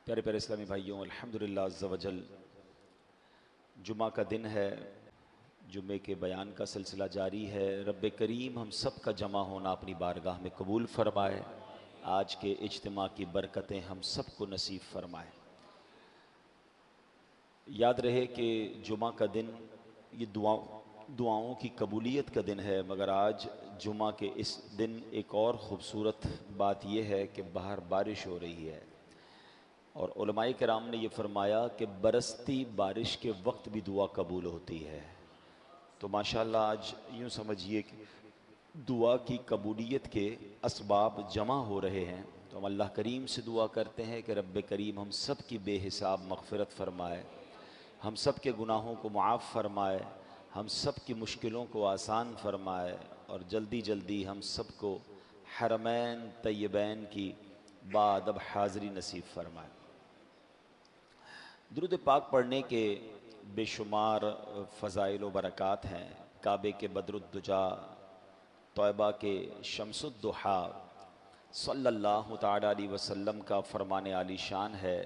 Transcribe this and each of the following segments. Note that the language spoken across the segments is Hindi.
प्यारे प्यारे इस्लामी भाइयों, अल्हम्दुलिल्लाह अज़्ज़ा वजल जुमा का दिन है। जुमे के बयान का सिलसिला जारी है। रब्बे करीम हम सब का जमा होना अपनी बारगाह में कबूल फ़रमाए। आज के इज्तिमा की बरकतें हम सब को नसीब फ़रमाए। याद रहे कि जुमा का दिन ये दुआओं की कबूलियत का दिन है, मगर आज जुमा के इस दिन एक और ख़ूबसूरत बात यह है कि बाहर बारिश हो रही है और उलमाए किराम ने यह फरमाया कि बरसती बारिश के वक्त भी दुआ कबूल होती है। तो माशाल्लाह आज यूँ समझिए कि दुआ की कबूलियत के असबाब जमा हो रहे हैं। तो हम अल्लाह करीम से दुआ करते हैं कि रब्बे करीम हम सब की बेहिसाब मग़फ़िरत फ़रमाए, हम सब के गुनाहों को मुआफ़ फ़रमाए, हम सब की मुश्किलों को आसान फ़रमाए और जल्दी जल्दी हम सब को हरमैन तय्यबैन की बाअदब हाज़री नसीब फ़रमाए। दुरूद पाक पढ़ने के बेशुमार फ़ज़ाइल व बरक़ात हैं। काबे के बदरुद्दुजा, तौबा के शम्सुद्दुहा सल्लल्लाहु तआला अलैहि वसल्लम का फ़रमान आलीशान है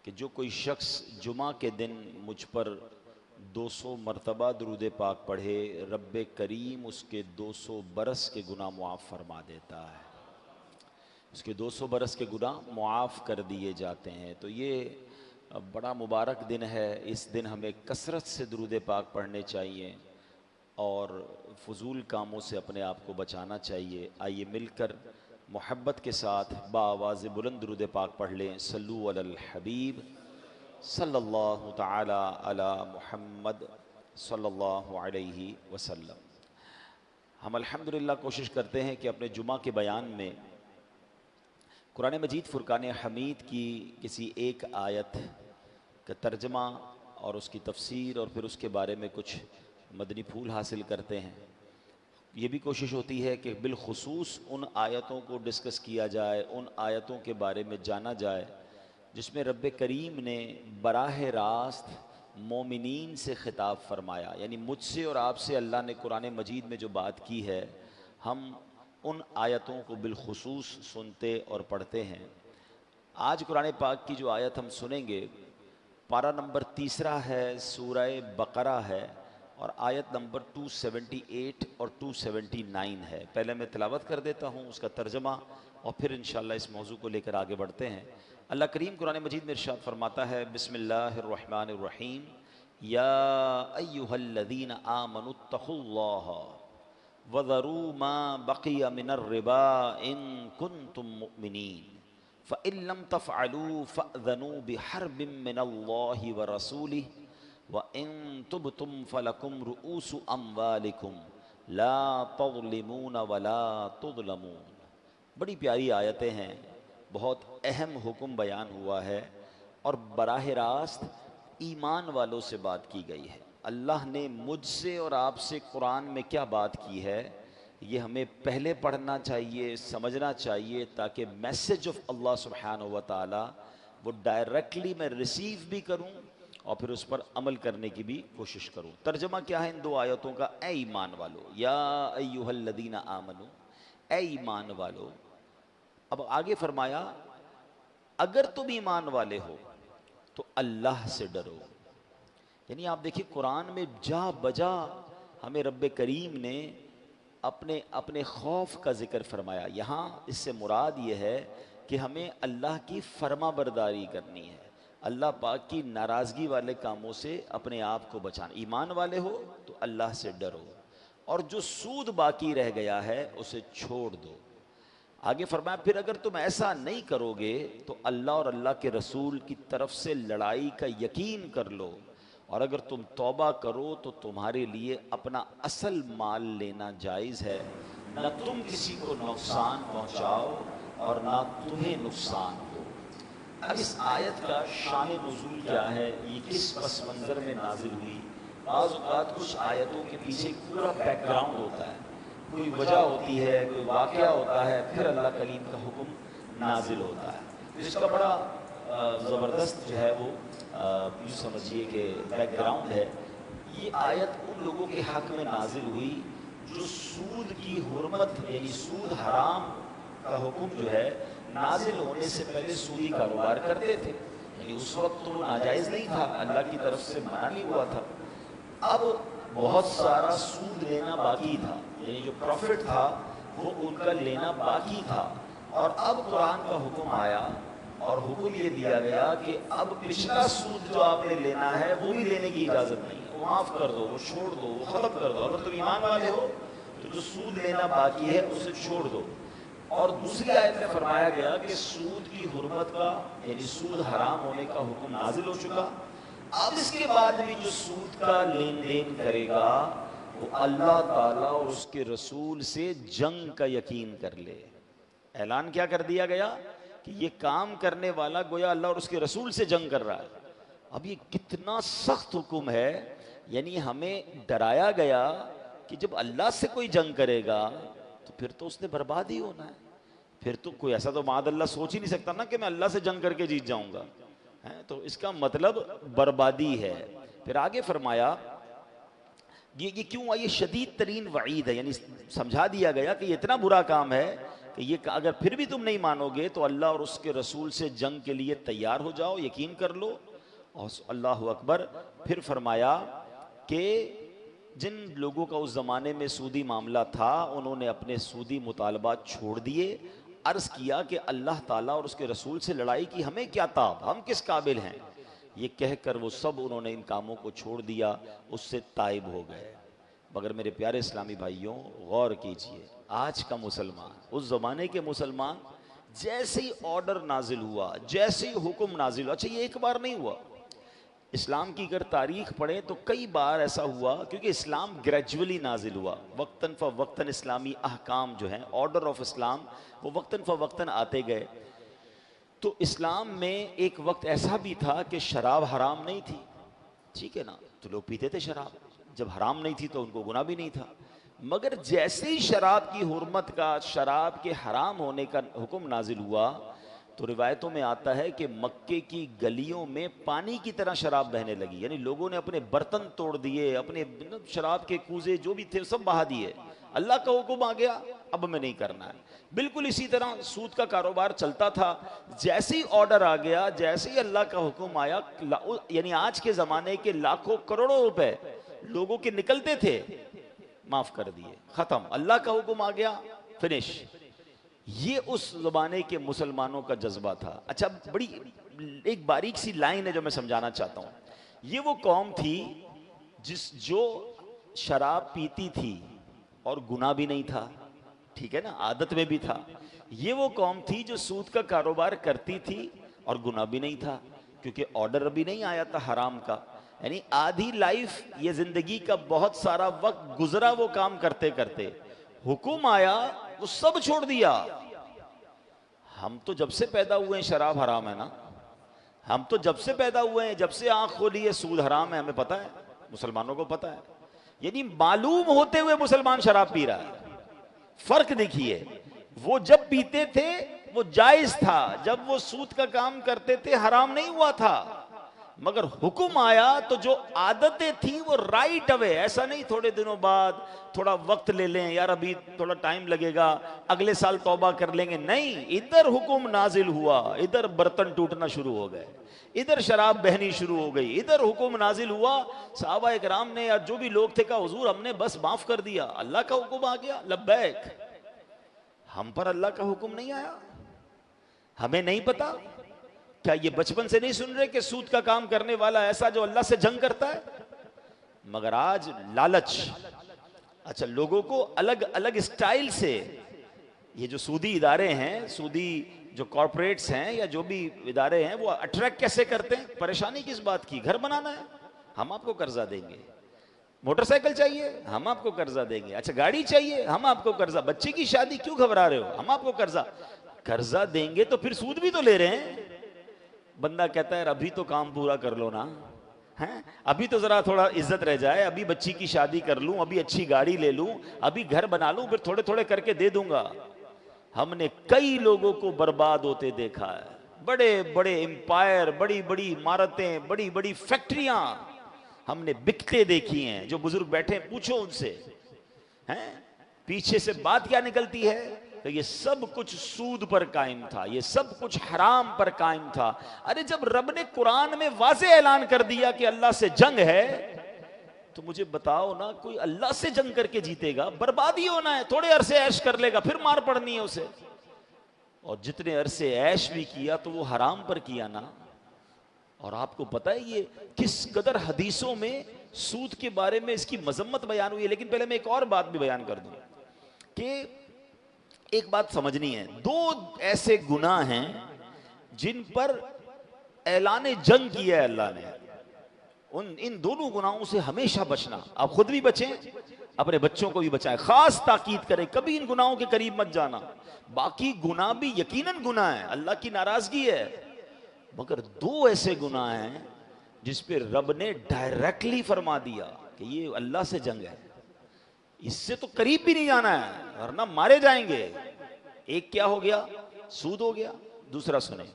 कि जो कोई शख्स जुमा के दिन मुझ पर 200 मरतबा दुरूद पाक पढ़े, रब्बे करीम उसके 200 बरस के गुनाह मुआफ़ फ़रमा देता है। उसके 200 बरस के गुनाह मुआफ़ कर दिए जाते हैं। तो ये बड़ा मुबारक दिन है। इस दिन हमें कसरत से दुरूद पाक पढ़ने चाहिए और फ़ुज़ूल कामों से अपने आप को बचाना चाहिए। आइए मिलकर मोहब्बत के साथ बाआवाज़ बुलंद दुरूद पाक पढ़ लें। सल्लु अलल हबीब सल्लल्लाहु तआला अला मुहम्मद सल्लल्लाहु अलैहि वसल्लम। हम अल्हम्दुलिल्लाह कोशिश करते हैं कि अपने जुमा के बयान में कुरान मजीद फ़ुरक़ान हमीद की किसी एक आयत का तर्जमा और उसकी तफसीर और फिर उसके बारे में कुछ मदनी फूल हासिल करते हैं। ये भी कोशिश होती है कि बिलखुसूस उन आयतों को डिस्कस किया जाए, उन आयतों के बारे में जाना जाए जिसमें रब्बे करीम ने बराह रास्त मोमिनीन से ख़िताब फरमाया। यानी मुझसे और आपसे अल्लाह ने कुरान मजीद में जो बात की है, हम उन आयतों को बिलखुसूस सुनते और पढ़ते हैं। आज कुरान पाक की जो आयत हम सुनेंगे, पारा नंबर 3 है, सूरह बकरा है और आयत नंबर 278 और 279 है। पहले मैं तिलावत कर देता हूँ उसका तर्जमा और फिर इंशाअल्लाह इस मौजू को लेकर आगे बढ़ते हैं। अल्लाह करीम कुरान मजीद में इरशाद फरमाता है, बिस्मिल्लाहिर्रहमानिर्रहीम, या अय्युहल्लज़ीना आमनुत्तक़ुल्लाह वज़रू मा बक़िया मिनर रिबा इन कुन्तुम मुअमिनीन फ़इल्लम तफ़अलू फ़अज़नू बिहर्बिम मिनल्लाहि व रसूलिहि व इन तुबतुम फ़लकुम रुऊसु अम्वालिकुम ला तज़लिमून व ला तुज़लमून। बड़ी प्यारी आयतें हैं, बहुत अहम हुक्म बयान हुआ है और बराह रास्त ईमान वालों से बात की गई है। अल्लाह ने मुझसे और आपसे कुरान में क्या बात की है, ये हमें पहले पढ़ना चाहिए, समझना चाहिए, ताकि मैसेज ऑफ अल्लाह सुब्हानहू व तआला वो डायरेक्टली मैं रिसीव भी करूं और फिर उस पर अमल करने की भी कोशिश करूं। तर्जमा क्या है इन दो आयतों का? ए ईमान वालो, या अय्युहल्लज़ीना आमनू, ए ईमान वालो। अब आगे फरमाया, अगर तुम ईमान वाले हो तो अल्लाह से डरो। यानी आप देखिए कुरान में जा बजा हमें रब्बे करीम ने अपने अपने खौफ का जिक्र फरमाया। यहाँ इससे मुराद ये है कि हमें अल्लाह की फर्मा बरदारी करनी है, अल्लाह पाक की नाराज़गी वाले कामों से अपने आप को बचाना। ईमान वाले हो तो अल्लाह से डरो और जो सूद बाकी रह गया है उसे छोड़ दो। आगे फरमाया, फिर अगर तुम ऐसा नहीं करोगे तो अल्लाह और अल्लाह के रसूल की तरफ से लड़ाई का यकीन कर लो और अगर तुम तौबा करो तो तुम्हारे लिए अपना असल माल लेना जायज़ है। न तुम किसी को नुकसान पहुंचाओ और ना तुम्हें नुकसान हो। अब इस आयत का शान नुज़ूल क्या है, ये किस पस मंज़र में नाजिल हुई? बाज़ औक़ात कुछ आयतों के पीछे पूरा बैकग्राउंड होता है, कोई वजह होती है, कोई वाक़या होता है, फिर अल्लाह करीम का हुक्म नाजिल होता है। तो इसका बड़ा ज़बरदस्त जो है वो यूँ समझिए कि बैकग्राउंड है। ये आयत उन लोगों के हक़ में नाजिल हुई जो सूद की हुर्मत यानी सूद हराम का हुक्म जो है नाजिल होने से पहले सूदी कारोबार करते थे, यानी उस वक्त तो नाजायज़ नहीं था, अल्लाह की तरफ से मना नहीं हुआ था। अब बहुत सारा सूद लेना बाकी था, यानी जो प्रॉफिट था वो उनका लेना बाकी था। और अब कुरान का हुक्म आया और हुक्म ये दिया गया कि अब पिछला सूद जो आपने लेना है वो भी लेने की इजाज़त नहीं है, वो माफ़ कर दो, वो छोड़ दो, वो ख़त्म कर दो। अगर तुम ईमान वाले हो तो जो सूद लेना बाकी है उसे छोड़ दो। और दूसरी आयत में फरमाया गया कि सूद की हुर्मत का, यानी सूद हराम होने का हुक्म नाजिल हो चुका। अब इसके बाद भी जो सूद का लेन देन करेगा वो अल्लाह ताला और उसके रसूल से जंग का यकीन कर ले। ऐलान क्या कर दिया गया कि ये काम करने वाला गोया अल्लाह और उसके रसूल से जंग कर रहा है। अब ये कितना सख्त हुक्म है, यानी हमें डराया गया कि जब अल्लाह से कोई जंग करेगा तो फिर तो उसने बर्बाद ही होना है। फिर तो कोई ऐसा तो माद अल्लाह सोच ही नहीं सकता ना कि मैं अल्लाह से जंग करके जीत जाऊंगा, है तो इसका मतलब बर्बादी है। फिर आगे फरमाया ये क्यों, ये शदीद तरीन वईद है, यानी समझा दिया गया कि ये इतना बुरा काम है कि ये अगर फिर भी तुम नहीं मानोगे तो अल्लाह और उसके रसूल से जंग के लिए तैयार हो जाओ, यकीन कर लो। और अल्लाह अकबर। फिर फरमाया कि जिन लोगों का उस ज़माने में सूदी मामला था उन्होंने अपने सूदी मुतालबात छोड़ दिए। अर्ज़ किया कि अल्लाह ताला और उसके रसूल से लड़ाई की हमें क्या ताब, हम किस काबिल हैं। ये कहकर वो सब उन्होंने इन कामों को छोड़ दिया, उससे ताइब हो गए। मगर मेरे प्यारे इस्लामी भाइयों गौर कीजिए, आज का मुसलमान, उस ज़माने के मुसलमान, जैसे ही ऑर्डर नाजिल हुआ, जैसे ही हुक्म नाजिल हुआ, अच्छा ये एक बार नहीं हुआ, इस्लाम की अगर तारीख पढ़े तो कई बार ऐसा हुआ, क्योंकि इस्लाम ग्रेजुअली नाजिल हुआ, वक्तन फ वक्तन इस्लामी अहकाम जो हैं, ऑर्डर ऑफ इस्लाम, वो वक्तन फ वक्तन आते गए। तो इस्लाम में एक वक्त ऐसा भी था कि शराब हराम नहीं थी, ठीक है ना, तो लोग पीते थे शराब, जब हराम नहीं थी तो उनको गुनाह भी नहीं था। मगर जैसे ही शराब की हुर्मत का, शराब के हराम होने का हुक्म नाजिल हुआ तो रिवायतों में आता है कि मक्के की गलियों में पानी की तरह शराब बहने लगी, यानी लोगों ने अपने बर्तन तोड़ दिए, अपने शराब के कूजे जो भी थे सब बहा दिए। अल्लाह का हुक्म आ गया, अब हमें नहीं करना है। बिल्कुल इसी तरह सूद का कारोबार चलता था, जैसे ही ऑर्डर आ गया, जैसे ही अल्लाह का हुक्म आया, यानी आज के ज़माने के लाखों करोड़ों रुपए लोगों के निकलते थे, माफ कर दिए, खत्म, अल्लाह का हुक्म आ गया, फिनिश। ये उस ज़माने के मुसलमानों का जज्बा था। अच्छा, बड़ी एक बारीक सी लाइन है जो मैं समझाना चाहता हूं। ये वो कौम थी जो शराब पीती थी और गुनाह भी नहीं था, ठीक है ना, आदत में भी था। ये वो कौम थी जो सूद का कारोबार करती थी और गुनाह भी नहीं था, क्योंकि ऑर्डर अभी नहीं आया था हराम का। यानी आधी लाइफ, ये जिंदगी का बहुत सारा वक्त गुजरा वो काम करते करते, हुक्म आया वो सब छोड़ दिया। हम तो जब से पैदा हुए हैं शराब हराम है ना, हम तो जब से पैदा हुए हैं, जब से आंख खोली है सूद हराम है, हमें पता है, मुसलमानों को पता है। यानी मालूम होते हुए मुसलमान शराब पी रहा है। फर्क देखिए, वो जब पीते थे वो जायज था, जब वो सूद का काम करते थे हराम नहीं हुआ था। मगर हुक्म आया तो जो आदतें थी वो राइट अवे, ऐसा नहीं थोड़े दिनों बाद थोड़ा वक्त ले लें, यार अभी थोड़ा टाइम लगेगा, अगले साल तौबा कर लेंगे, नहीं, इधर हुक्म नाजिल हुआ, इधर बर्तन टूटना शुरू हो गए, इधर शराब बहनी शुरू हो गई, इधर हुक्म नाजिल हुआ। सहाबा इकराम ने या जो भी लोग थे कहा हुजूर हमने बस माफ कर दिया, अल्लाह का हुक्म आ गया, लब्बैक। हम पर अल्लाह का हुक्म नहीं आया, हमें नहीं पता। क्या ये बचपन से नहीं सुन रहे कि सूद का काम करने वाला ऐसा जो अल्लाह से जंग करता है? मगर आज लालच, अच्छा, लोगों को अलग अलग स्टाइल से, ये जो सूदी इदारे हैं, सूदी जो कॉर्पोरेट्स हैं या जो भी इदारे हैं, वो अट्रैक्ट कैसे करते हैं? परेशानी किस बात की? घर बनाना है, हम आपको कर्जा देंगे। मोटरसाइकिल चाहिए, हम आपको कर्जा देंगे। अच्छा, गाड़ी चाहिए, हम आपको कर्जा। बच्चे की शादी, क्यों घबरा रहे हो, हम आपको कर्जा। कर्जा देंगे तो फिर सूद भी तो ले रहे हैं। बंदा कहता है अभी तो काम पूरा कर लो ना, हैं, अभी तो जरा थोड़ा इज्जत रह जाए, अभी बच्ची की शादी कर लूं, अभी अच्छी गाड़ी ले लूं, अभी घर बना लूं, फिर थोड़े थोड़े करके दे दूंगा। हमने कई लोगों को बर्बाद होते देखा है, बड़े बड़े एम्पायर, बड़ी बड़ी इमारतें, बड़ी बड़ी फैक्ट्रियां हमने बिकते देखी हैं। जो बुजुर्ग बैठे पूछो उनसे, हैं, पीछे से बात क्या निकलती है तो ये सब कुछ सूद पर कायम था, ये सब कुछ हराम पर कायम था। अरे जब रब ने कुरान में वाज़े ऐलान कर दिया कि अल्लाह से जंग है, तो मुझे बताओ ना, कोई अल्लाह से जंग करके जीतेगा? बर्बादी होना है, थोड़े अरसे ऐश कर लेगा, फिर मार पड़नी है उसे। और जितने अरसे ऐश भी किया तो वो हराम पर किया ना। और आपको पता है ये किस कदर हदीसों में सूद के बारे में इसकी मजम्मत बयान हुई है। लेकिन पहले मैं एक और बात भी बयान कर दूं कि एक बात समझनी है, दो ऐसे गुनाह हैं जिन पर ऐलान जंग किया है अल्लाह ने। इन दोनों गुनाहों से हमेशा बचना। आप खुद भी बचें, अपने बच्चों को भी बचाएं, खास ताकीद करें कभी इन गुनाहों के करीब मत जाना। बाकी गुनाह भी यकीनन गुनाह है, अल्लाह की नाराजगी है, मगर दो ऐसे गुनाह हैं जिस पे रब ने डायरेक्टली फरमा दिया कि ये अल्लाह से जंग है, इससे तो करीब भी नहीं जाना है वरना मारे जाएंगे। एक क्या हो गया? सूद हो गया। दूसरा सुने,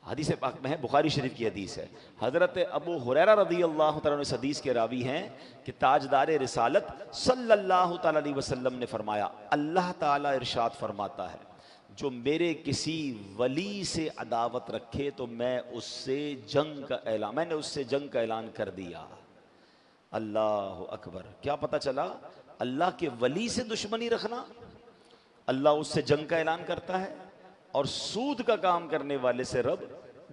हदीस पाक में है, बुखारी शरीफ की हदीस है, हजरत अबू हुरैरा रज़ी अल्लाह तआला इस हदीस के रावी हैं कि ताजदार रिसालत सल्लल्लाहु तआला अलैहि वसल्लम ने फरमाया, अल्लाह ताला इरशाद फरमाता है, जो मेरे किसी वली से अदावत रखे तो मैं उससे जंग का ऐलान, मैंने उससे जंग का ऐलान कर दिया। अल्लाह अकबर। क्या पता चला? अल्लाह के वली से दुश्मनी रखना, अल्लाह उससे जंग का ऐलान करता है, और सूद का काम करने वाले से रब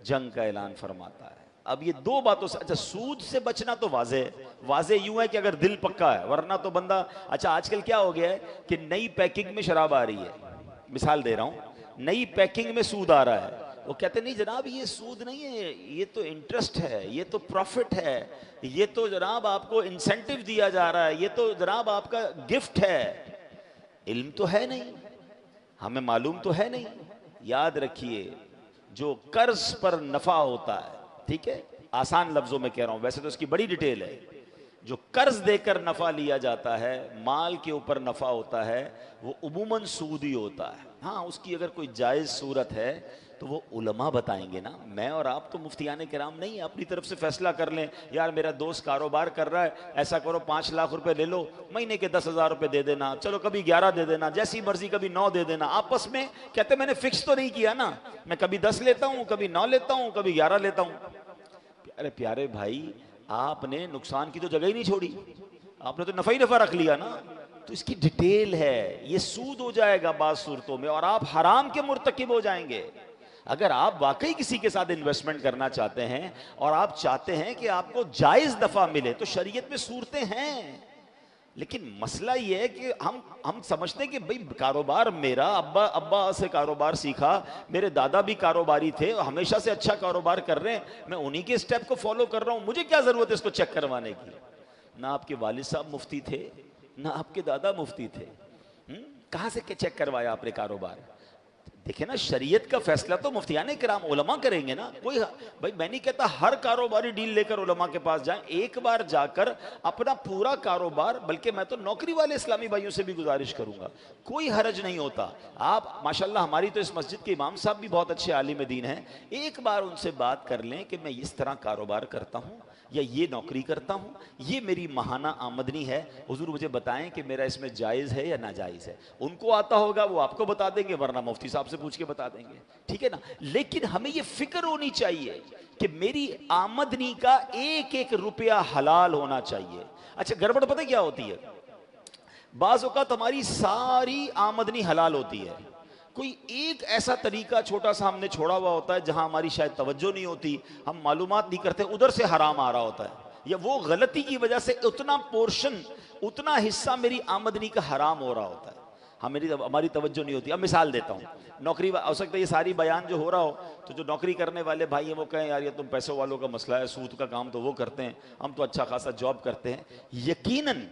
जंग का ऐलान फरमाता है। अब ये दो बातों से, अच्छा सूद से बचना तो वाजे यूं है कि अगर दिल पक्का है, वरना तो बंदा, अच्छा आजकल क्या हो गया है कि नई पैकिंग में शराब आ रही है, मिसाल दे रहा हूं, नई पैकिंग में सूद आ रहा है, वो कहते नहीं जनाब ये सूद नहीं है, ये तो इंटरेस्ट है, ये तो प्रॉफिट है, ये तो जनाब आपको इंसेंटिव दिया जा रहा है, ये तो जनाब आपका गिफ्ट है। इल्म तो है नहीं, हमें मालूम तो है नहीं। याद रखिए, जो कर्ज पर नफा होता है, ठीक है, आसान लफ्जों में कह रहा हूं, वैसे तो इसकी बड़ी डिटेल है, जो कर्ज देकर नफा लिया जाता है, माल के ऊपर नफा होता है, वो उमूमन सूदी होता है। हाँ, उसकी अगर कोई जायज सूरत है तो वो उलमा बताएंगे ना, मैं और आप तो मुफ्तियाने किराम नहीं अपनी तरफ से फैसला कर लें, यार मेरा दोस्त कारोबार कर रहा है, ऐसा करो 5 लाख रुपए ले लो, महीने के 10,000 रुपए दे देना, चलो कभी 11 दे देना, जैसी मर्जी, कभी 9 दे देना। आपस में कहते मैंने फिक्स तो नहीं किया ना, मैं कभी 10 लेता हूं, कभी 9 लेता हूं, कभी 11 लेता हूं। अरे प्यारे भाई, आपने नुकसान की तो जगह ही नहीं छोड़ी, आपने तो नफा ही नफा रख लिया ना। तो इसकी डिटेल है, ये सूद हो जाएगा बाज़ सूरतों में, और आप हराम के मुर्तकिब हो जाएंगे। अगर आप वाकई किसी के साथ इन्वेस्टमेंट करना चाहते हैं और आप चाहते हैं कि आपको जायज दफा मिले, तो शरीयत में सूरतें हैं, लेकिन मसला ये है कि हम समझते हैं कि भाई कारोबार, मेरा अब्बा से कारोबार सीखा, मेरे दादा भी कारोबारी थे, हमेशा से अच्छा कारोबार कर रहे हैं, मैं उन्हीं के स्टेप को फॉलो कर रहा हूं, मुझे क्या जरूरत है इसको चेक करवाने की। ना आपके वालिद साहब मुफ्ती थे, ना आपके दादा मुफ्ती थे, कहां से चेक करवाया आपने कारोबार? देखिए ना, शरीयत का फैसला तो मुफ्तियाने किराम उलमा करेंगे ना। कोई भाई, मैं नहीं कहता हर कारोबारी डील लेकर उलमा के पास जाएं, एक बार जाकर अपना पूरा कारोबार, बल्कि मैं तो नौकरी वाले इस्लामी भाइयों से भी गुजारिश करूंगा, कोई हरज नहीं होता। आप माशाल्लाह, हमारी तो इस मस्जिद के इमाम साहब भी बहुत अच्छे आलिम दीन हैं, एक बार उनसे बात कर लें कि मैं इस तरह कारोबार करता हूं या ये नौकरी करता हूं, ये मेरी माहाना आमदनी है, हुजूर मुझे बताएं कि मेरा इसमें जायज़ है या नाजायज़ है। उनको आता होगा वो आपको बता देंगे, वरना मुफ्ती साहब से पूछ के बता देंगे, ठीक है ना। लेकिन हमें ये फिक्र होनी चाहिए कि मेरी आमदनी का एक एक रुपया हलाल होना चाहिए। अच्छा, गड़बड़ पता क्या होती है, बाज़ औक़ात हमारी सारी आमदनी हलाल होती है, कोई एक ऐसा तरीका छोटा सा हमने छोड़ा हुआ होता है जहां हमारी शायद तवज्जो नहीं होती, हम मालूमात नहीं करते, उधर से हराम आ रहा होता है, या वो गलती की वजह से उतना पोर्शन, उतना हिस्सा मेरी आमदनी का हराम हो रहा होता है, हमारी तवज्जो नहीं होती। अब मिसाल देता हूँ, नौकरी, हो सकता है ये सारी बयान जो हो रहा हो तो जो नौकरी करने वाले भाई हैं वो कहें यार ये तुम पैसों वालों का मसला है, सूद का काम तो वो करते हैं, हम तो अच्छा खासा जॉब करते हैं। यकीनन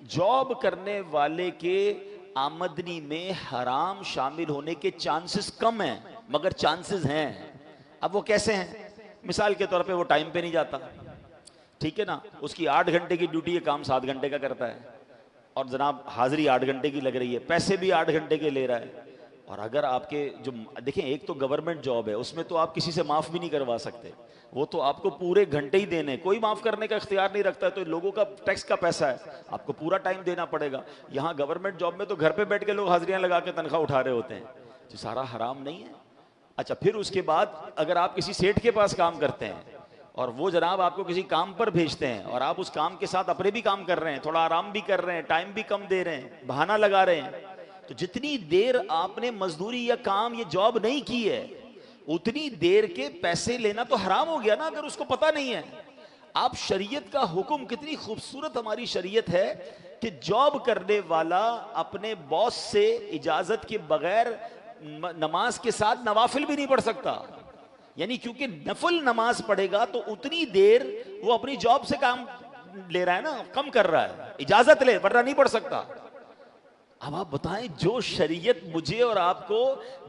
जॉब करने वाले के आमदनी में हराम शामिल होने के चांसेस कम हैं, मगर चांसेस हैं। अब वो कैसे हैं? मिसाल के तौर पे वो टाइम पे नहीं जाता, ठीक है ना, उसकी 8 घंटे की ड्यूटी है, काम 7 घंटे का करता है, और जनाब हाजिरी 8 घंटे की लग रही है, पैसे भी 8 घंटे के ले रहा है, और अगर आपके जो देखें, एक तो गवर्नमेंट जॉब है, उसमें तो आप किसी से माफ़ भी नहीं करवा सकते, वो तो आपको पूरे घंटे ही देने, कोई माफ़ करने का इख्तियार नहीं रखता है, तो लोगों का टैक्स का पैसा है, आपको पूरा टाइम देना पड़ेगा। यहाँ गवर्नमेंट जॉब में तो घर पे बैठ के लोग हाजिरियाँ लगा के तनख्वाह उठा रहे होते हैं, तो सारा हराम नहीं है। अच्छा, फिर उसके बाद अगर आप किसी सेठ के पास काम करते हैं और वो जनाब आपको किसी काम पर भेजते हैं और आप उस काम के साथ अपने भी काम कर रहे हैं, थोड़ा आराम भी कर रहे हैं, टाइम भी कम दे रहे हैं, बहाना लगा रहे हैं, तो जितनी देर आपने मजदूरी या काम या जॉब नहीं की है उतनी देर के पैसे लेना तो हराम हो गया ना, अगर उसको पता नहीं है। आप शरीयत का हुक्म, कितनी खूबसूरत हमारी शरीयत है कि जॉब करने वाला अपने बॉस से इजाजत के बगैर नमाज के साथ नवाफिल भी नहीं पढ़ सकता, यानी क्योंकि नफल नमाज पढ़ेगा तो उतनी देर वो अपनी जॉब से काम ले रहा है ना, कम कर रहा है, इजाजत ले, वरना नहीं पढ़ सकता। अब आप बताएं, जो शरीयत मुझे और आपको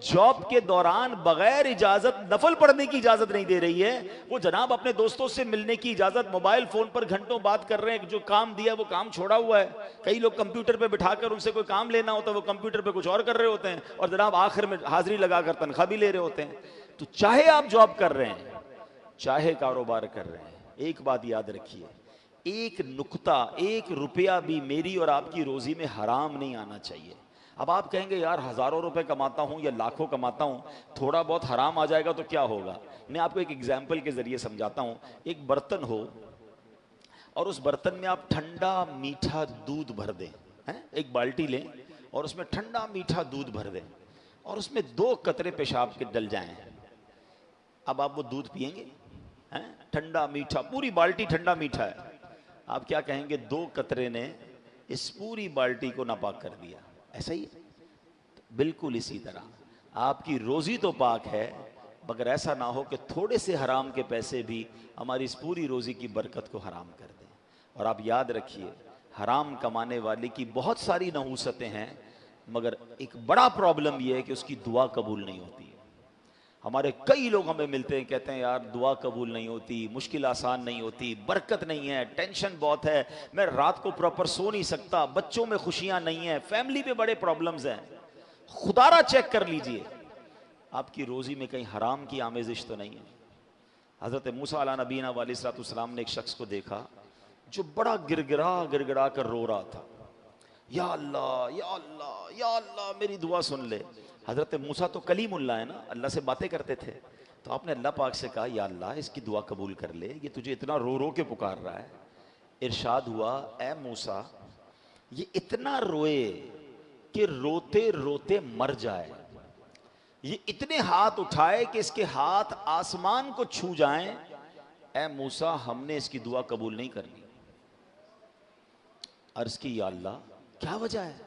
जॉब के दौरान बगैर इजाजत नफल पढ़ने की इजाजत नहीं दे रही है, वो जनाब अपने दोस्तों से मिलने की इजाजत, मोबाइल फोन पर घंटों बात कर रहे हैं, जो काम दिया वो काम छोड़ा हुआ है। कई लोग कंप्यूटर पे बिठाकर उनसे कोई काम लेना होता है, वो कंप्यूटर पे कुछ और कर रहे होते हैं, और जनाब आखिर में हाजिरी लगाकर तनख्वाह भी ले रहे होते हैं। तो चाहे आप जॉब कर रहे हैं, चाहे कारोबार कर रहे हैं, एक बात याद रखिए, एक नुक्ता, एक रुपया भी मेरी और आपकी रोजी में हराम नहीं आना चाहिए। अब आप कहेंगे यार हजारों रुपए कमाता हूं या लाखों कमाता हूं, थोड़ा बहुत हराम आ जाएगा तो क्या होगा। मैं आपको एक एग्जाम्पल के जरिए समझाता हूं। एक बर्तन हो और उस बर्तन में आप ठंडा मीठा दूध भर दें, हैं? एक बाल्टी लें और उसमें ठंडा मीठा दूध भर दें और उसमें 2 कतरे पेशाब के डल जाएं। अब आप वो दूध पिएंगे, हैं? ठंडा मीठा, पूरी बाल्टी ठंडा मीठा है, आप क्या कहेंगे, 2 कतरे ने इस पूरी बाल्टी को नापाक कर दिया। ऐसा ही है, बिल्कुल इसी तरह आपकी रोजी तो पाक है, मगर ऐसा ना हो कि थोड़े से हराम के पैसे भी हमारी इस पूरी रोजी की बरकत को हराम कर दें। और आप याद रखिए, हराम कमाने वाले की बहुत सारी नहूसतें हैं, मगर एक बड़ा प्रॉब्लम यह है कि उसकी दुआ कबूल नहीं होती है। हमारे कई लोग हमें मिलते हैं, कहते हैं यार दुआ कबूल नहीं होती, मुश्किल आसान नहीं होती, बरकत नहीं है, टेंशन बहुत है, मैं रात को प्रॉपर सो नहीं सकता, बच्चों में खुशियां नहीं है, फैमिली में बड़े प्रॉब्लम्स हैं। खुदारा चेक कर लीजिए, आपकी रोजी में कहीं हराम की आमेजिश तो नहीं है। हजरत मूसा अला नबीना अलैहिस्सलाम ने एक शख्स को देखा जो बड़ा गिड़गिड़ा गिड़गिड़ा कर रो रहा था, या अल्लाह या अल्लाह या अल्लाह मेरी दुआ सुन ले। हजरत मूसा तो कलीमुल्लाह है ना, अल्लाह से बातें करते थे, तो आपने अल्लाह पाक से कहा या अल्लाह इसकी दुआ कबूल कर ले, ये तुझे इतना रो रो के पुकार रहा है। इरशाद हुआ, ए मूसा ये इतना रोए कि रोते रोते मर जाए, ये इतने हाथ उठाए कि इसके हाथ आसमान को छू जाएं, ए मूसा हमने इसकी दुआ कबूल नहीं करनी। अर्ज की या अल्लाह क्या वजह है।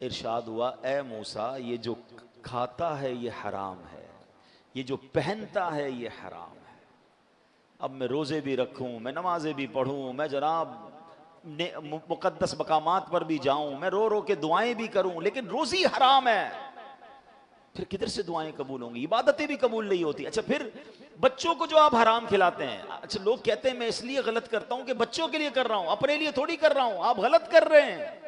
इरशाद हुआ, ए मूसा ये जो खाता है ये हराम है, ये जो पहनता है ये हराम है। अब मैं रोज़े भी रखूं, मैं नमाजें भी पढ़ूं, मैं जनाब मुकद्दस मकामात पर भी जाऊं, मैं रो रो के दुआएं भी करूं, लेकिन रोज़ी हराम है, फिर किधर से दुआएं कबूल होंगी, इबादतें भी कबूल नहीं होती। अच्छा, फिर बच्चों को जो आप हराम खिलाते हैं, अच्छा लोग कहते हैं मैं इसलिए गलत करता हूं कि बच्चों के लिए कर रहा हूं, अपने लिए थोड़ी कर रहा हूं। आप गलत कर रहे हैं,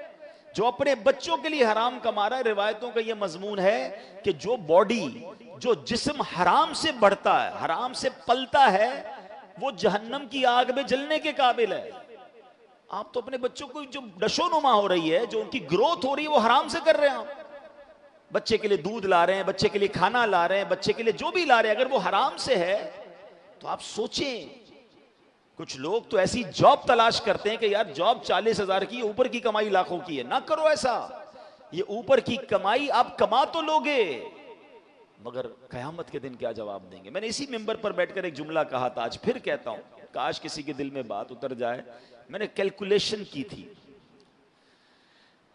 जो अपने बच्चों के लिए हराम कमा रहा है। रिवायतों का यह मजमून है कि जो बॉडी, जो जिस्म हराम से बढ़ता है, हराम से पलता है, वो जहन्नम की आग में जलने के काबिल है। आप तो अपने बच्चों को जो नशोनुमा हो रही है, जो उनकी ग्रोथ हो रही है, वो हराम से कर रहे हैं। आप बच्चे के लिए दूध ला रहे हैं, बच्चे के लिए खाना ला रहे हैं, बच्चे के लिए जो भी ला रहे हैं, अगर वो हराम से है तो आप सोचें। कुछ लोग तो ऐसी जॉब तलाश करते हैं कि यार जॉब 40,000 की, ऊपर की कमाई लाखों की है। ना करो ऐसा, ये ऊपर की कमाई आप कमा तो लोगे, मगर कयामत के दिन क्या जवाब देंगे। मैंने इसी मिंबर पर बैठकर एक जुमला कहा था, आज फिर कहता हूं, काश किसी के दिल में बात उतर जाए। मैंने कैलकुलेशन की थी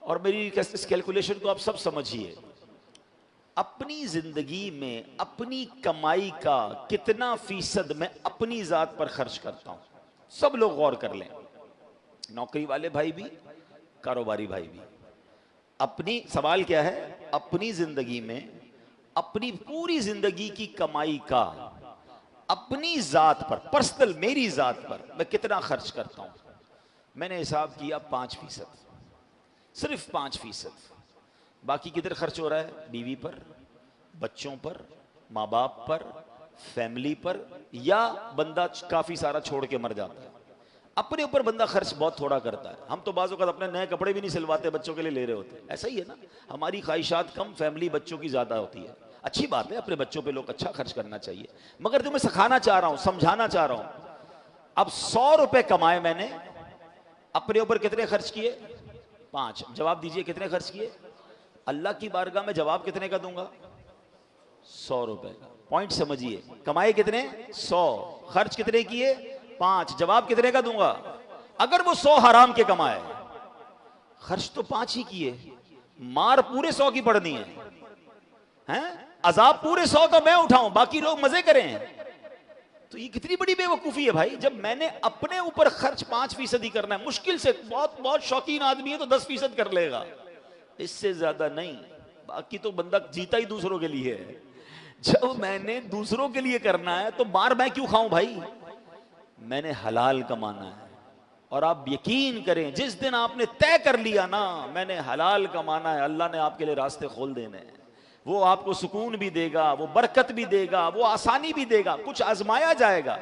और मेरी इस कैलकुलेशन को आप सब समझिए। अपनी जिंदगी में अपनी कमाई का कितना फीसद मैं अपनी जात पर खर्च करता हूं, सब लोग गौर कर लें, नौकरी वाले भाई भी, कारोबारी भाई भी। अपनी सवाल क्या है, अपनी जिंदगी में अपनी पूरी जिंदगी की कमाई का अपनी जात पर, पर्सनल मेरी जात पर मैं कितना खर्च करता हूं। मैंने हिसाब किया 5%, सिर्फ 5%। बाकी किधर खर्च हो रहा है? बीवी पर, बच्चों पर, माँ बाप पर, फैमिली पर, या बंदा काफी सारा छोड़ के मर जाता है। अपने ऊपर बंदा खर्च बहुत थोड़ा करता है। हम तो बाज़ औक़ात अपने नए कपड़े भी नहीं सिलवाते, बच्चों के लिए ले रहे होते हैं। ऐसा ही है ना, हमारी ख्वाहिशात कम, फैमिली बच्चों की ज्यादा होती है। अच्छी बात है, अपने बच्चों पे लोग अच्छा खर्च करना चाहिए, मगर तुम्हें सिखाना चाह रहा हूं, समझाना चाह रहा हूं। अब 100 रुपए कमाए मैंने, अपने ऊपर कितने खर्च किए? 5। जवाब दीजिए कितने खर्च किए? अल्लाह की बारगाह में जवाब कितने का दूंगा? 100 रुपए का। पॉइंट समझिए, कमाए कितने? 100, खर्च कितने किए? 5, जवाब कितने का दूंगा? अगर वो 100 हराम के कमाए, खर्च तो 5 ही किए, मार पूरे 100 की पड़नी है, अजाब पूरे 100 का मैं उठाऊं, बाकी लोग मजे करें। तो ये कितनी बड़ी बेवकूफी है भाई। जब मैंने अपने ऊपर खर्च 5% ही करना है, मुश्किल से बहुत बहुत शौकीन आदमी है तो 10% कर लेगा, इससे ज्यादा नहीं। बाकी तो बंदा जीता ही दूसरों के लिए है। जब मैंने दूसरों के लिए करना है तो मार मैं क्यों खाऊं भाई? मैंने हलाल कमाना है। और आप यकीन करें, जिस दिन आपने तय कर लिया ना मैंने हलाल कमाना है, अल्लाह ने आपके लिए रास्ते खोल देने हैं। वो आपको सुकून भी देगा, वो बरकत भी देगा, वो आसानी भी देगा। कुछ आजमाया जाएगा,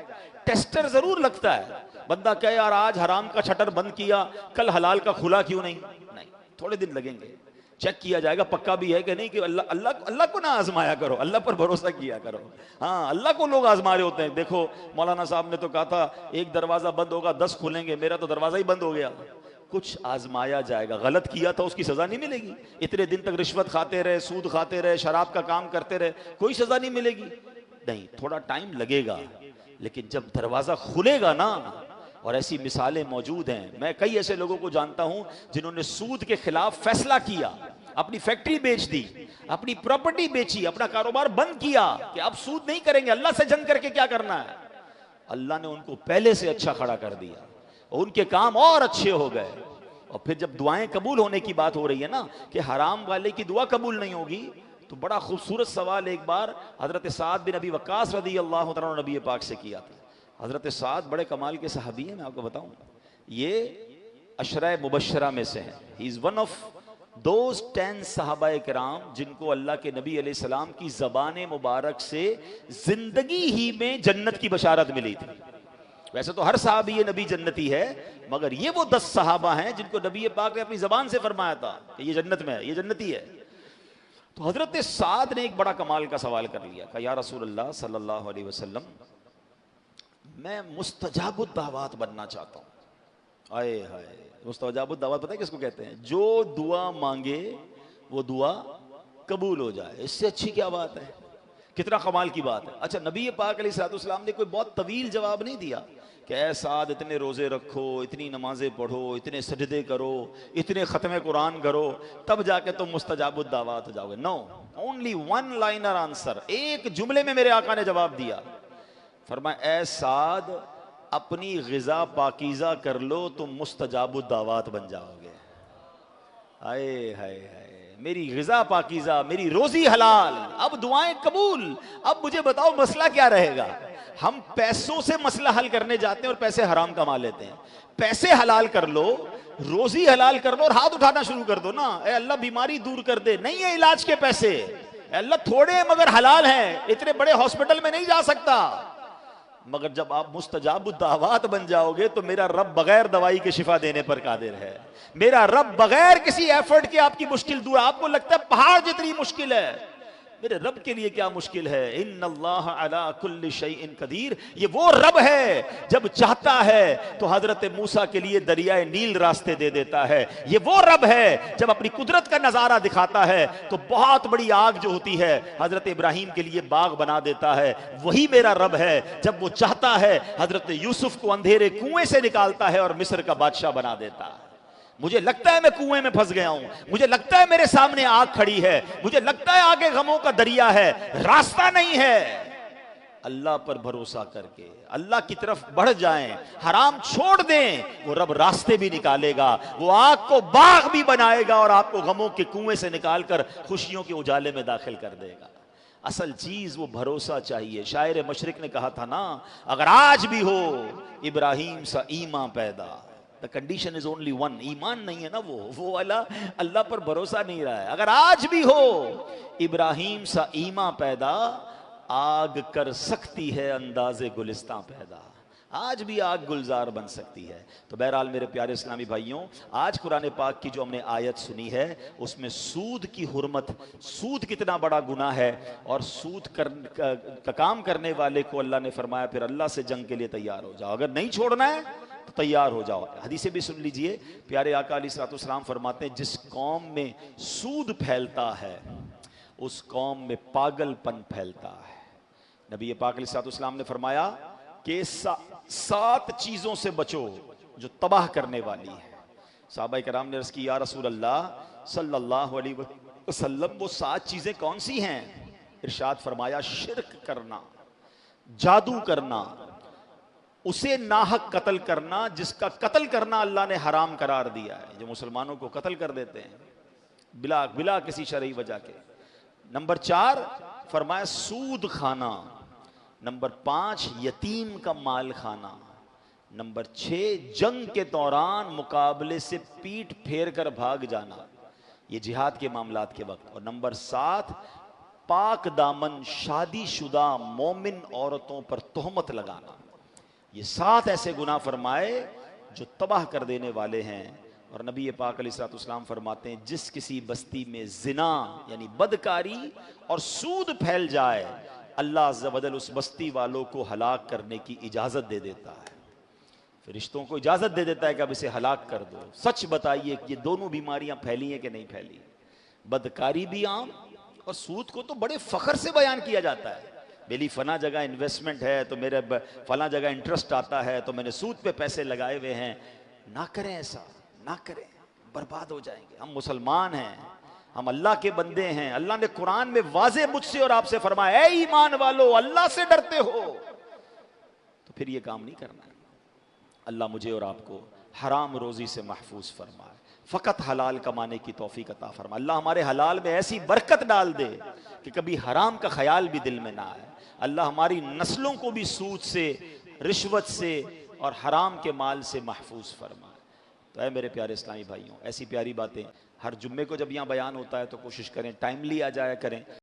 टेस्टर जरूर लगता है। बंदा कहे यार आज हराम का शटर बंद किया, कल हलाल का खुला क्यों नहीं? नहीं, थोड़े दिन लगेंगे, चेक किया जाएगा पक्का भी है कि नहीं। कि अल्लाह अल्लाह अल्लाह को ना आजमाया करो, अल्लाह पर भरोसा किया करो। हाँ, अल्लाह को लोग आजमा रहे होते हैं। देखो मौलाना साहब ने तो कहा था एक दरवाजा बंद होगा 10 खुलेंगे, मेरा तो दरवाजा ही बंद हो गया। कुछ आजमाया जाएगा, गलत किया था उसकी सजा नहीं मिलेगी। इतने दिन तक रिश्वत खाते रहे, सूद खाते रहे, शराब का काम करते रहे, कोई सजा नहीं मिलेगी। नहीं, थोड़ा टाइम लगेगा, लेकिन जब दरवाजा खुलेगा ना, और ऐसी मिसालें मौजूद हैं। मैं कई ऐसे लोगों को जानता हूं जिन्होंने सूद के खिलाफ फैसला किया, अपनी फैक्ट्री बेच दी, अपनी प्रॉपर्टी बेची, अपना कारोबार बंद किया कि अब सूद नहीं करेंगे, अल्लाह से जंग करके क्या करना है। अल्लाह ने उनको पहले से अच्छा खड़ा कर दिया और उनके काम और अच्छे हो गए। और फिर जब दुआएं कबूल होने की बात हो रही है ना, कि हराम वाले की दुआ कबूल नहीं होगी, तो बड़ा खूबसूरत सवाल एक बार हजरत साद बिन अबी वक्कास रदी अल्लाह तआला अन्हु नबी पाक से किया था। हजरत साद बड़े कमाल के सहाबी हैं, मैं आपको बताऊं, ये अशरा मुबशरा में से हैं। He is one of those 10 सहाबा किराम जिनको अल्लाह के नबी अलैहिस्सलाम की ज़बान मुबारक से जिंदगी ही में जन्नत की बशारत मिली थी। वैसे तो हर सहाबी ये नबी जन्नती है, मगर ये वो 10 सहाबा हैं जिनको नबी पाक ने अपनी जबान से फरमाया था कि ये जन्नत में है, ये जन्नती है। तो हजरत साद ने एक बड़ा कमाल का सवाल कर लिया, कहा या रसूल अल्लाह सल्लल्लाहु अलैहि वसल्लम, मैं मुस्तजाबुद दावत बनना चाहता हूं। आए हाय, मुस्तजाबुद दावत पता है किसको कहते हैं? जो दुआ मांगे वो दुआ कबूल हो जाए, इससे अच्छी क्या बात है? कितना कमाल की बात है। अच्छा, नबी पाक अलैहिस्सलाम ने कोई बहुत तवील जवाब नहीं दिया कि ऐ साद इतने रोजे रखो, इतनी नमाजें पढ़ो, इतने सजदे करो, इतने खत्म कुरान करो, तब जाके तुम मुस्तजाबुद दावत हो जाओगे। No, only one liner answer, एक जुमले में मेरे आका ने जवाब दिया। फरमाया ऐ साद, अपनी गिजा पाकीज़ा कर लो, तुम मुस्तजाबुद दावत बन जाओगे। हाय हाय हाय, मेरी गिजा पाकीज़ा, मेरी रोजी हलाल, अब दुआएं कबूल। अब मुझे बताओ मसला क्या रहेगा? हम पैसों से मसला हल करने जाते हैं और पैसे हराम कमा लेते हैं। पैसे हलाल कर लो, रोजी हलाल कर लो और हाथ उठाना शुरू कर दो ना, ए अल्लाह बीमारी दूर कर दे। नहीं है इलाज के पैसे, अल्लाह थोड़े मगर हलाल हैं, इतने बड़े हॉस्पिटल में नहीं जा सकता। मगर जब आप मुस्तजाबुद दावत बन जाओगे तो मेरा रब बगैर दवाई के शिफा देने पर कादिर है। मेरा रब बगैर किसी एफर्ट के आपकी मुश्किल दूर, आपको लगता है पहाड़ जितनी मुश्किल है, मेरे रब के लिए क्या मुश्किल है। इन्नल्लाह अला कुल्ली शैइन कदीर, ये वो रब है जब चाहता है तो हजरत मूसा के लिए दरियाए नील रास्ते दे देता है। ये वो रब है जब अपनी कुदरत का नजारा दिखाता है तो बहुत बड़ी आग जो होती है हजरत इब्राहिम के लिए बाग बना देता है। वही मेरा रब है जब वो चाहता है हजरत यूसुफ को अंधेरे कुएं से निकालता है और मिस्र का बादशाह बना देता है। मुझे लगता है मैं कुएं में फंस गया हूं, मुझे लगता है मेरे सामने आग खड़ी है, मुझे लगता है आगे गमों का दरिया है, रास्ता नहीं है। अल्लाह पर भरोसा करके अल्लाह की तरफ बढ़ जाएं, हराम छोड़ दें, वो रब रास्ते भी निकालेगा, वो आग को बाग भी बनाएगा और आपको गमों के कुएं से निकालकर खुशियों के उजाले में दाखिल कर देगा। असल चीज वो भरोसा चाहिए। शायर मशरिक ने कहा था ना, अगर आज भी हो इब्राहिम सा ईमान पैदा, the condition is only one, ईमान नहीं है ना, वो वाला अल्लाह पर भरोसा नहीं रहा है। अगर आज भी हो इब्राहिम सा ईमा पैदा, आग कर सकती है अंदाजे गुलिस्तां पैदा, आज भी आग गुलजार बन सकती है। तो बहरहाल मेरे प्यारे इस्लामी भाइयों, आज कुरान पाक की जो हमने आयत सुनी है उसमें सूद की हुर्मत, सूद कितना बड़ा गुनाह है, और सूद का काम करने वाले को अल्लाह ने फरमाया फिर अल्लाह से जंग के लिए तैयार हो जाओ, अगर नहीं छोड़ना है तो तैयार हो जाओ। हदीसें भी सुन लीजिए, प्यारे आका अलैहिस्सलाम फरमाते हैं जिस कौम में सूद फैलता है उस कौम में पागलपन फैलता है। नबी पाक अलैहिस्सलाम ने फरमाया कि 7 चीजों से बचो जो तबाह करने वाली है। साहबा कराम ने अर्ज़ की या रसूल अल्लाह सल्लल्लाहु अलैहि वसल्लम वो 7 चीजें कौन सी हैं? इरशाद फरमाया शिर्क करना, जादू करना, उसे नाहक कत्ल करना जिसका कत्ल करना अल्लाह ने हराम करार दिया है, जो मुसलमानों को कत्ल कर देते हैं बिला किसी शरई वजह के। नंबर 4 फरमाया सूद खाना। नंबर 5 यतीम का माल खाना। नंबर 6 जंग के दौरान मुकाबले से पीठ फेर कर भाग जाना, ये जिहाद के मामलात के वक्त। और नंबर 7 पाक दामन शादीशुदा मोमिन औरतों पर तोहमत लगाना। ये 7 ऐसे गुनाह फरमाए जो तबाह कर देने वाले हैं। और नबी पाक अलैहिस्सलाम फरमाते हैं जिस किसी बस्ती में जिना यानी बदकारी और सूद फैल जाए, अल्लाह अज़्ज़ा वजल उस बस्ती वालों को हलाक करने की इजाज़त दे देता है, फरिश्तों को इजाज़त दे देता है कि अब इसे हलाक कर दो। सच बताइए कि ये दोनों बीमारियां फैली हैं कि नहीं फैली? बदकारी भी आम और सूद को तो बड़े फ़ख्र से बयान किया जाता है, मेरी फला जगह इन्वेस्टमेंट है तो मेरे फला जगह इंटरेस्ट आता है तो मैंने सूद पे पैसे लगाए हुए हैं। ना करें ऐसा, ना करें, बर्बाद हो जाएंगे। हम मुसलमान हैं, हम अल्लाह के बंदे हैं। अल्लाह ने कुरान में वाज़े मुझसे और आपसे फरमाया ऐ ईमान वालो अल्लाह से डरते हो तो फिर ये काम नहीं करना है। अल्लाह मुझे और आपको हराम रोजी से महफूज फरमाए, फ़कत हलाल कमाने की तौफीक अता फरमाए। अल्लाह हमारे हलाल में ऐसी बरकत डाल दे कि कभी हराम का ख्याल भी दिल में ना आए। अल्लाह हमारी नस्लों को भी सूद से, रिश्वत से और हराम के माल से महफूज फरमाए। तो है मेरे प्यारे इस्लामी भाइयों, ऐसी प्यारी बातें हर जुम्मे को जब यहाँ बयान होता है तो कोशिश करें टाइमली आ जाया करें।